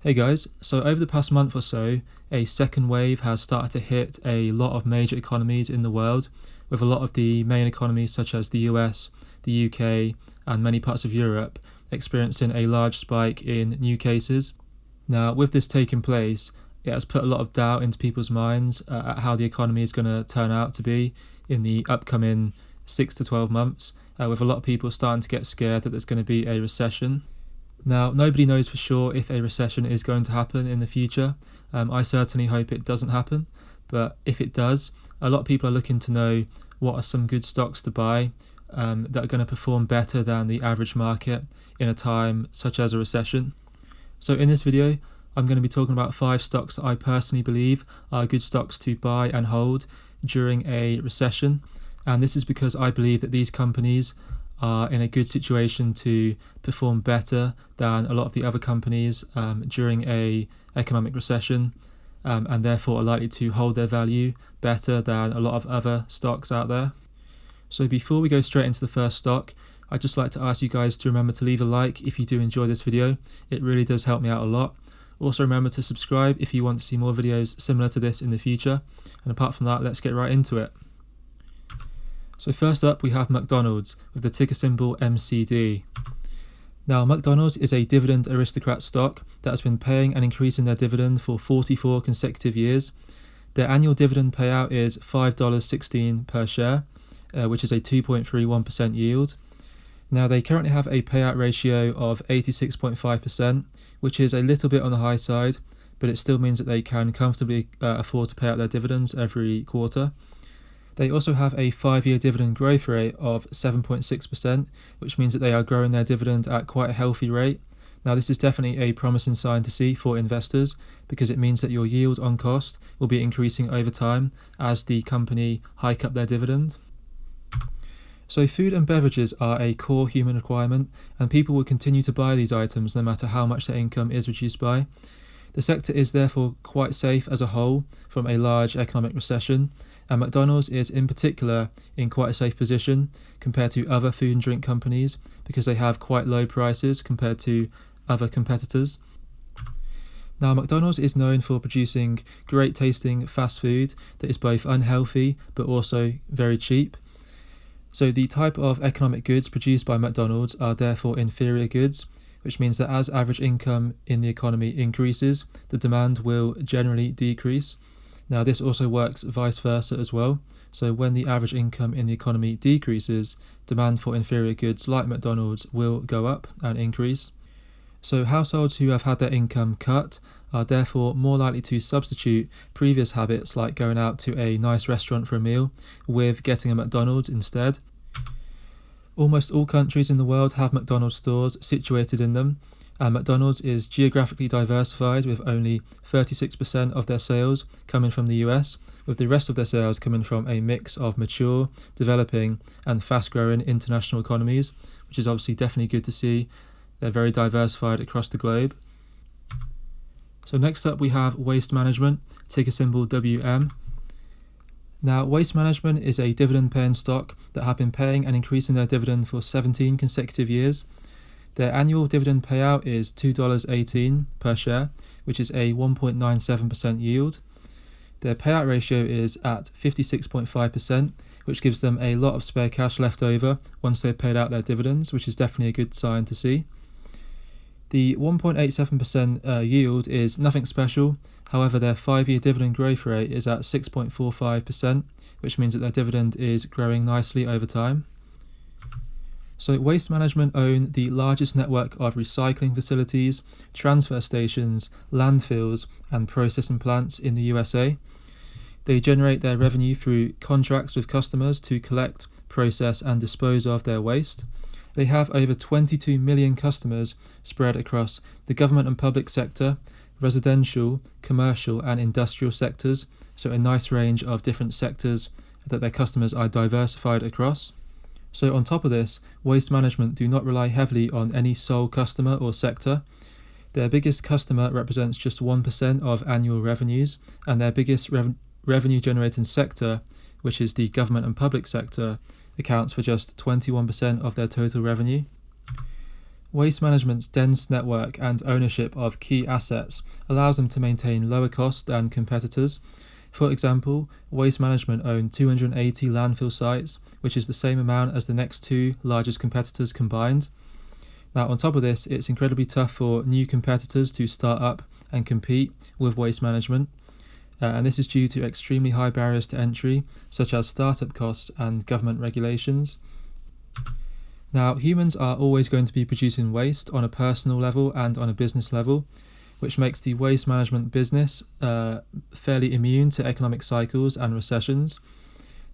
Hey guys, so over the past month or so, a second wave has started to hit a lot of major economies in the world, with a lot of the main economies such as the US, the UK, and many parts of Europe experiencing a large spike in new cases. Now, with this taking place, it has put a lot of doubt into people's minds at how the economy is going to turn out to be in the upcoming 6 to 12 months, with a lot of people starting to get scared that there's going to be a recession. Now, nobody knows for sure if a recession is going to happen in the future. I certainly hope it doesn't happen, but if it does, a lot of people are looking to know what are some good stocks to buy that are going to perform better than the average market in a time such as a recession. So in this video, I'm going to be talking about 5 stocks that I personally believe are good stocks to buy and hold during a recession. And this is because I believe that these companies are in a good situation to perform better than a lot of the other companies during a economic recession, and therefore are likely to hold their value better than a lot of other stocks out there. So before we go straight into the first stock, I'd just like to ask you guys to remember to leave a like if you do enjoy this video. It really does help me out a lot. Also remember to subscribe if you want to see more videos similar to this in the future. And apart from that, let's get right into it. So first up, we have McDonald's with the ticker symbol MCD. Now, McDonald's is a dividend aristocrat stock that has been paying and increasing their dividend for 44 consecutive years. Their annual dividend payout is $5.16 per share, which is a 2.31% yield. Now, they currently have a payout ratio of 86.5%, which is a little bit on the high side, but it still means that they can comfortably afford to pay out their dividends every quarter. They also have a 5-year dividend growth rate of 7.6%, which means that they are growing their dividend at quite a healthy rate. Now, this is definitely a promising sign to see for investors because it means that your yield on cost will be increasing over time as the company hike up their dividend. So food and beverages are a core human requirement, and people will continue to buy these items no matter how much their income is reduced by. The sector is therefore quite safe as a whole from a large economic recession, and McDonald's is in particular in quite a safe position compared to other food and drink companies because they have quite low prices compared to other competitors. Now, McDonald's is known for producing great tasting fast food that is both unhealthy but also very cheap. So the type of economic goods produced by McDonald's are therefore inferior goods, which means that as average income in the economy increases, the demand will generally decrease. Now, this also works vice versa as well. So when the average income in the economy decreases, demand for inferior goods like McDonald's will go up and increase. So households who have had their income cut are therefore more likely to substitute previous habits like going out to a nice restaurant for a meal with getting a McDonald's instead. Almost all countries in the world have McDonald's stores situated in them, and McDonald's is geographically diversified with only 36% of their sales coming from the US, with the rest of their sales coming from a mix of mature, developing and fast-growing international economies, which is obviously definitely good to see. They're very diversified across the globe. So next up we have Waste Management, ticker symbol WM. Now, Waste Management is a dividend-paying stock that have been paying and increasing their dividend for 17 consecutive years. Their annual dividend payout is $2.18 per share, which is a 1.97% yield. Their payout ratio is at 56.5%, which gives them a lot of spare cash left over once they've paid out their dividends, which is definitely a good sign to see. The 1.87% yield is nothing special. However, their 5-year dividend growth rate is at 6.45%, which means that their dividend is growing nicely over time. So Waste Management own the largest network of recycling facilities, transfer stations, landfills and processing plants in the USA. They generate their revenue through contracts with customers to collect, process and dispose of their waste. They have over 22 million customers spread across the government and public sector, residential, commercial and industrial sectors, so a nice range of different sectors that their customers are diversified across. So on top of this, Waste Management do not rely heavily on any sole customer or sector. Their biggest customer represents just 1% of annual revenues, and their biggest revenue generating sector, which is the government and public sector, accounts for just 21% of their total revenue. Waste Management's dense network and ownership of key assets allows them to maintain lower costs than competitors. For example, Waste Management own 280 landfill sites, which is the same amount as the next two largest competitors combined. Now, on top of this, it's incredibly tough for new competitors to start up and compete with Waste Management, and this is due to extremely high barriers to entry, such as startup costs and government regulations. Now, humans are always going to be producing waste on a personal level and on a business level, which makes the waste management business fairly immune to economic cycles and recessions.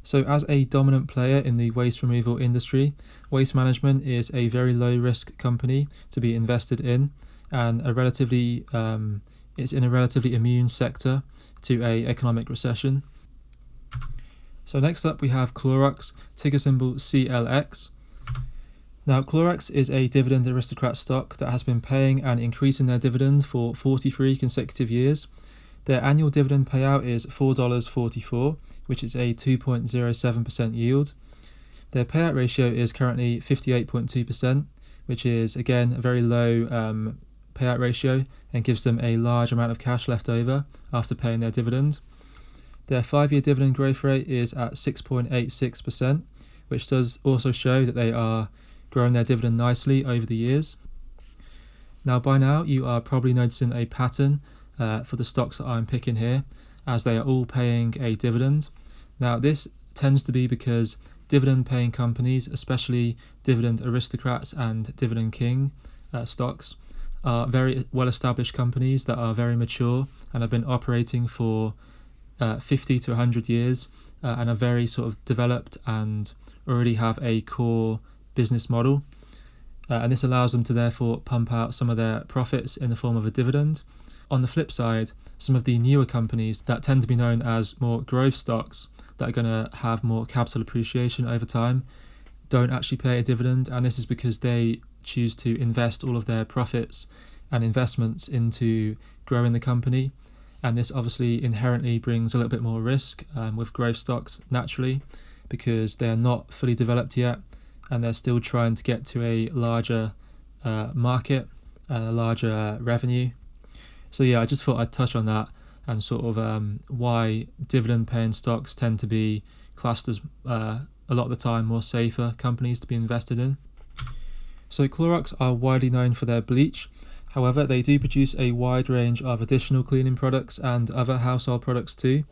So as a dominant player in the waste removal industry, Waste Management is a very low risk company to be invested in, and it's in a relatively immune sector to a economic recession. So next up we have CLOROX, ticker symbol CLX. Now, CLOROX is a dividend aristocrat stock that has been paying and increasing their dividend for 43 consecutive years. Their annual dividend payout is $4.44, which is a 2.07% yield. Their payout ratio is currently 58.2%, which is again a very low payout ratio and gives them a large amount of cash left over after paying their dividend. Their 5-year dividend growth rate is at 6.86%, which does also show that they are growing their dividend nicely over the years. Now, by now you are probably noticing a pattern for the stocks that I'm picking here, as they are all paying a dividend. Now, this tends to be because dividend paying companies, especially dividend aristocrats and dividend king stocks, are very well established companies that are very mature and have been operating for 50 to 100 years and are very sort of developed and already have a core business model, and this allows them to therefore pump out some of their profits in the form of a dividend. On the flip side, some of the newer companies that tend to be known as more growth stocks that are going to have more capital appreciation over time don't actually pay a dividend, and this is because they choose to invest all of their profits and investments into growing the company, and this obviously inherently brings a little bit more risk with growth stocks naturally, because they are not fully developed yet and they're still trying to get to a larger market and a larger revenue. So yeah, I just thought I'd touch on that and sort of why dividend paying stocks tend to be classed as a lot of the time more safer companies to be invested in. So CLOROX are widely known for their bleach. However, they do produce a wide range of additional cleaning products and other household products too.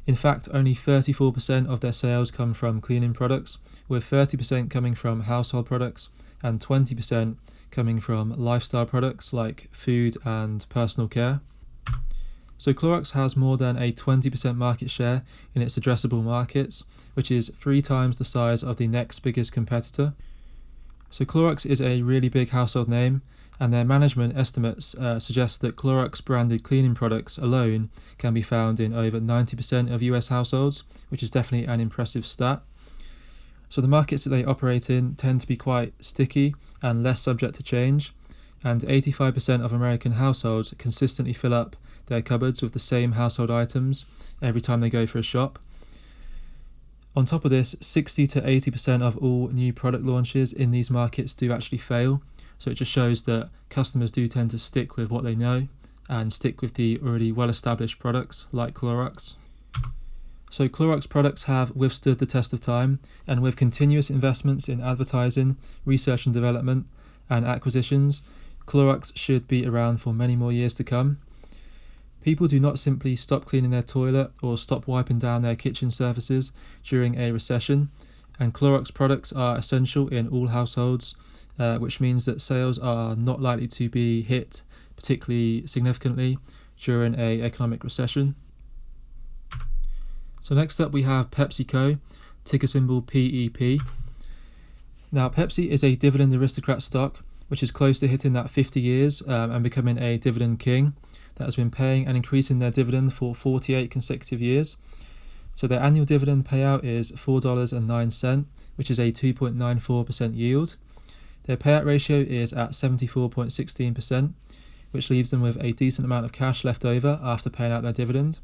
In fact, only 34% of their sales come from cleaning products, with 30% coming from household products and 20% coming from lifestyle products like food and personal care. So CLOROX has more than a 20% market share in its addressable markets, which is 3 times the size of the next biggest competitor. So CLOROX is a really big household name, and their management estimates suggest that CLOROX branded cleaning products alone can be found in over 90% of US households, which is definitely an impressive stat. So the markets that they operate in tend to be quite sticky and less subject to change, and 85% of American households consistently fill up their cupboards with the same household items every time they go for a shop. On top of this, 60 to 80% of all new product launches in these markets do actually fail. So it just shows that customers do tend to stick with what they know and stick with the already well-established products like CLOROX. So CLOROX products have withstood the test of time, and with continuous investments in advertising, research and development, and acquisitions, CLOROX should be around for many more years to come. People do not simply stop cleaning their toilet or stop wiping down their kitchen surfaces during a recession, and CLOROX products are essential in all households, which means that sales are not likely to be hit particularly significantly during an economic recession. So next up we have PEPSICO, ticker symbol PEP. Now, Pepsi is a dividend aristocrat stock which is close to hitting that 50 years and becoming a dividend king that has been paying and increasing their dividend for 48 consecutive years. So their annual dividend payout is $4.09, which is a 2.94% yield. Their payout ratio is at 74.16%, which leaves them with a decent amount of cash left over after paying out their dividend.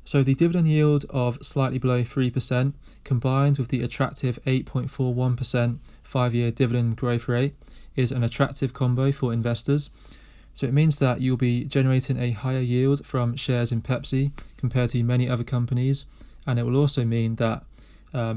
So the dividend yield of slightly below 3%, combined with the attractive 8.41% 5-year dividend growth rate, is an attractive combo for investors. So it means that you'll be generating a higher yield from shares in Pepsi compared to many other companies, and it will also mean that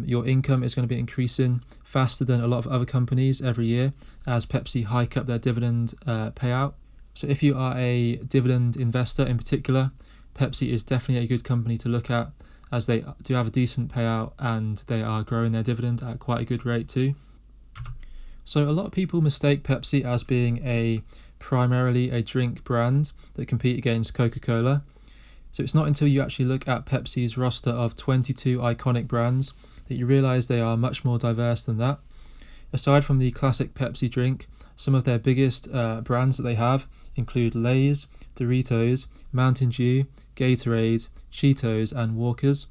your income is going to be increasing faster than a lot of other companies every year as Pepsi hike up their dividend payout. So if you are a dividend investor in particular, Pepsi is definitely a good company to look at, as they do have a decent payout and they are growing their dividend at quite a good rate too. So a lot of people mistake Pepsi as being primarily a drink brand that compete against Coca-Cola. So it's not until you actually look at Pepsi's roster of 22 iconic brands that you realise they are much more diverse than that. Aside from the classic Pepsi drink, some of their biggest brands that they have include Lay's, Doritos, Mountain Dew, Gatorade, Cheetos and Walkers.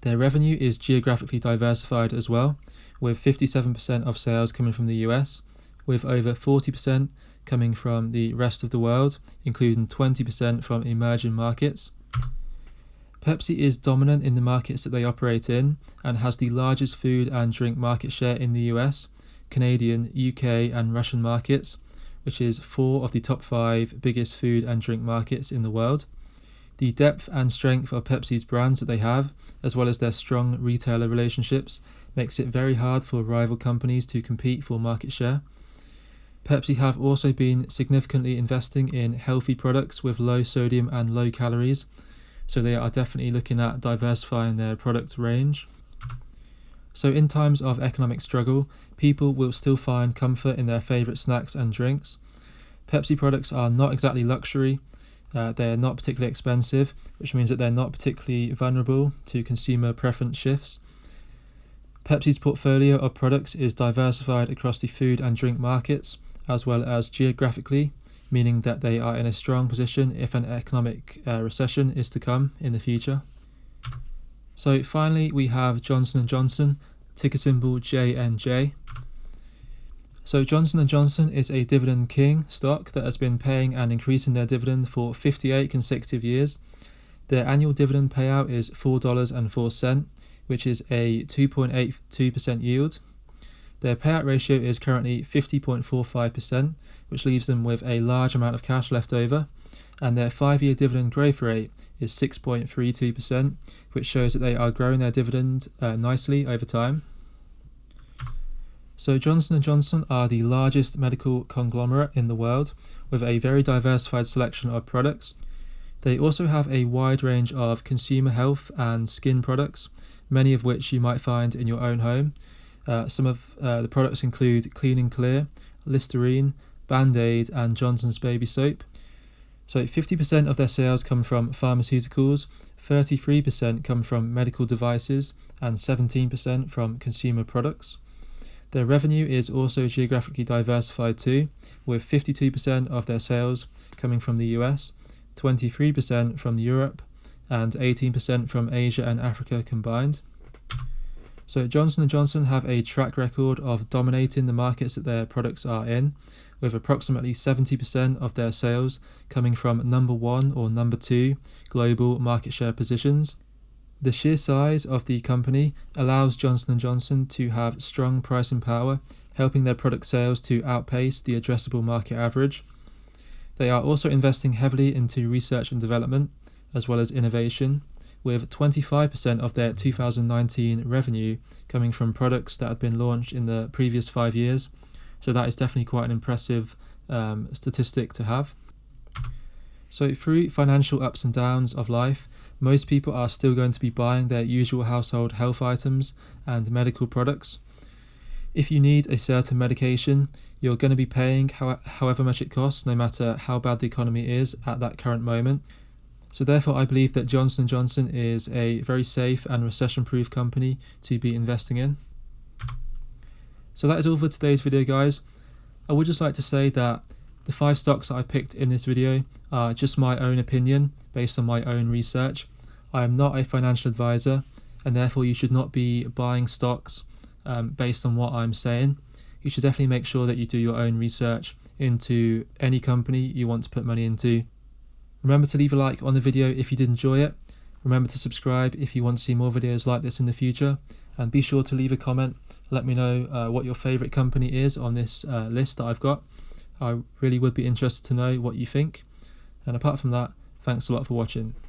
Their revenue is geographically diversified as well, with 57% of sales coming from the US, with over 40% coming from the rest of the world, including 20% from emerging markets. Pepsi is dominant in the markets that they operate in and has the largest food and drink market share in the US, Canadian, UK and Russian markets, which is 4 of the top 5 biggest food and drink markets in the world. The depth and strength of Pepsi's brands that they have, as well as their strong retailer relationships, makes it very hard for rival companies to compete for market share. Pepsi have also been significantly investing in healthy products with low sodium and low calories, so they are definitely looking at diversifying their product range. So in times of economic struggle, people will still find comfort in their favourite snacks and drinks. Pepsi products are not exactly luxury, they're not particularly expensive, which means that they're not particularly vulnerable to consumer preference shifts. Pepsi's portfolio of products is diversified across the food and drink markets, as well as geographically, meaning that they are in a strong position if an economic recession is to come in the future. So finally we have Johnson & Johnson, ticker symbol JNJ. So Johnson & Johnson is a dividend king stock that has been paying and increasing their dividend for 58 consecutive years. Their annual dividend payout is $4.04, which is a 2.82% yield. Their payout ratio is currently 50.45%, which leaves them with a large amount of cash left over, and their 5-year dividend growth rate is 6.32%, which shows that they are growing their dividend nicely over time. So Johnson & Johnson are the largest medical conglomerate in the world, with a very diversified selection of products. They also have a wide range of consumer health and skin products, many of which you might find in your own home. Some of the products include Clean and Clear, Listerine, Band-Aid and Johnson's Baby Soap. So 50% of their sales come from pharmaceuticals, 33% come from medical devices and 17% from consumer products. Their revenue is also geographically diversified too, with 52% of their sales coming from the US, 23% from Europe and 18% from Asia and Africa combined. So Johnson & Johnson have a track record of dominating the markets that their products are in, with approximately 70% of their sales coming from number 1 or number 2 global market share positions. The sheer size of the company allows Johnson & Johnson to have strong pricing power, helping their product sales to outpace the addressable market average. They are also investing heavily into research and development, as well as innovation, with 25% of their 2019 revenue coming from products that have been launched in the previous 5 years. So that is definitely quite an impressive statistic to have. So through financial ups and downs of life, most people are still going to be buying their usual household health items and medical products. If you need a certain medication, you're going to be paying however much it costs, no matter how bad the economy is at that current moment. So therefore I believe that Johnson & Johnson is a very safe and recession-proof company to be investing in. So that is all for today's video, guys. I would just like to say that the 5 stocks that I picked in this video are just my own opinion based on my own research. I am not a financial advisor, and therefore you should not be buying stocks based on what I'm saying. You should definitely make sure that you do your own research into any company you want to put money into. Remember to leave a like on the video if you did enjoy it. Remember to subscribe if you want to see more videos like this in the future, and be sure to leave a comment Let me know what your favourite company is on this list that I've got. I really would be interested to know what you think. And apart from that, thanks a lot for watching.